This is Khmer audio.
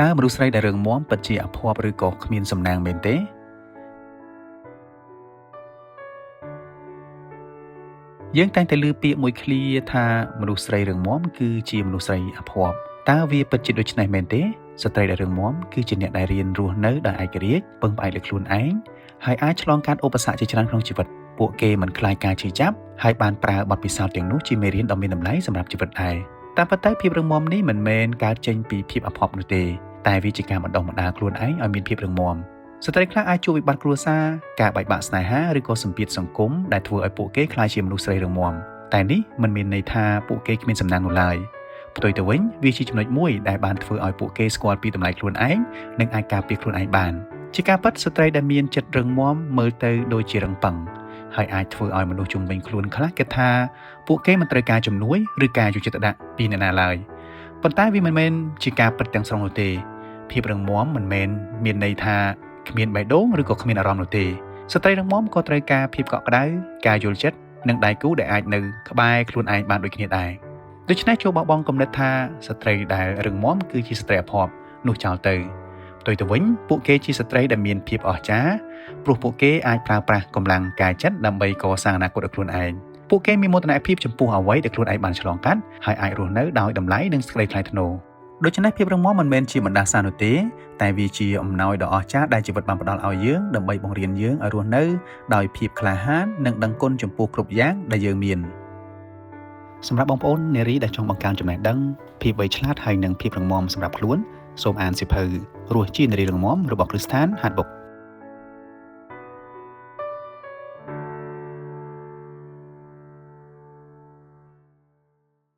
តើមនុស្សស្រីដែលរឹងមាំពិតជាអភ័ព្វឬក៏គ្មានសំណាងមែនទេយើងតែងតែឮពាក្យមួយឃ្លាថាមនុស្សស្រីរឹងមាំគឺជាមនុស្សស្រីអភ័ព្វតើវាពិតជាដូច្នេះមែនទេស្ត្រីដែលរឹងមាំគឺជាអ្នកដែលរៀនរស់នៅដោយឯករាជ្យពឹងផ្អែកលើខ្លួនឯងហើយអាចឆ្លងកាត់ឧបសគ្គជាច្រើនក្នុងជីវិតពួកគេមិនខ្លាចការជឿចាប់ហើយបានប្រើបទពិសោធន៍ទាំងនោះជាមេរៀនដ៏មានតម្លៃសម្រាប់ជីវិតដែរតាមពិតទៅភាពរឹងមាំនេះមិនមែនកើតចេញពីភាពអភ័ព្វនោះទេតែវាជាការបណ្ដុះបណ្ដាលខ្លួនឯងឲ្យមានភាពរឹងមាំស្ត្រីខ្លះអាចជួបវិបត្តិគ្រួសារការបែកបាក់ស្នេហាឬក៏សម្ពាធសង្គមដែលធ្វើឲ្យពួកគេក្លាយជាមនុស្សស្រីរឹងមាំតែនេះមិនមានន័យថាពួកគេគ្មានសំណាងនោះឡើយផ្ទុយទៅវិញវាជាចំណុចមួយដែលបានធ្វើឲ្យពួកគេស្គាល់ពីតម្លៃខ្លួនឯងនិងអាចការពារខ្លួនឯងបានជាការពិតស្ត្រីដែលមានចិត្តរឹងមាំមើលទៅដូចជារឹងប៉ឹងហើយអាចធ្វើឲ្យមនុស្សជុំវិញខ្លួនខ្លះគិតថាពួកគេមិនត្រូវការជំនួយឬការយកចិត្តទុកដាក់ពីអ្នកណាឡើយប៉ុន្តែវាមិនមែនជាការពិតទាំងស្រុងនោះទេភាពរឹងមាំមិនមែនមានន័យថាគ្មានបេះដូងឬក៏គ្មានអារម្មណ៍នោះទេស្ត្រីរឹងមាំក៏ត្រូវការភាពកក់ក្ដៅការយល់ចិត្តនិងដៃគូដែលអាចនៅក្បែរខ្លួនឯងបានដូចគ្នាដែរដូច្នេះចូលបោះបង់គំនិតថាស្ត្រីដែលរឹងមាំគឺជាស្ត្រីអភ័ព្វនោះចោលទៅផ្ទុយទៅវិញពួកគេជាស្ត្រីដែលមានភាពអស្ចារ្យព្រោះពួកគេអាចប្រើប្រាស់កម្លាំងកាយចិត្តដើម្បីកសាងអនាគតឲ្យខ្លួនឯងពួកគេមានមោទនភាពចំពោះអ្វីដែលខ្លួនឯងបានឆ្លងកាត់ហើយអាចរស់នៅដោយតម្លៃនិងសេចក្តីថ្លៃថ្នូរដូច្នេះភាពរឹងមាំមិនមែនជាបណ្ដាសានោះទេតែវាជាអំណោយដ៏អស្ចារ្យដែលជីវិតបានផ្ដល់ឲ្យយើងដើម្បីបង្រៀនយើងឲ្យរស់នៅដោយភាពក្លាហាននិងដឹងគុណចំពោះគ្រប់យ៉ាងដែលយើងមានសម្រាប់បងប្អូននារីដែលចង់បង្កើនចំណេះដឹងភាពវៃឆ្លាតហើយនិងភាពរឹងមាំសម្រាប់ខ្លួនសូមអានសៀវភៅរស់ជានារីរឹងមាំរបស់ Kristen Hardbook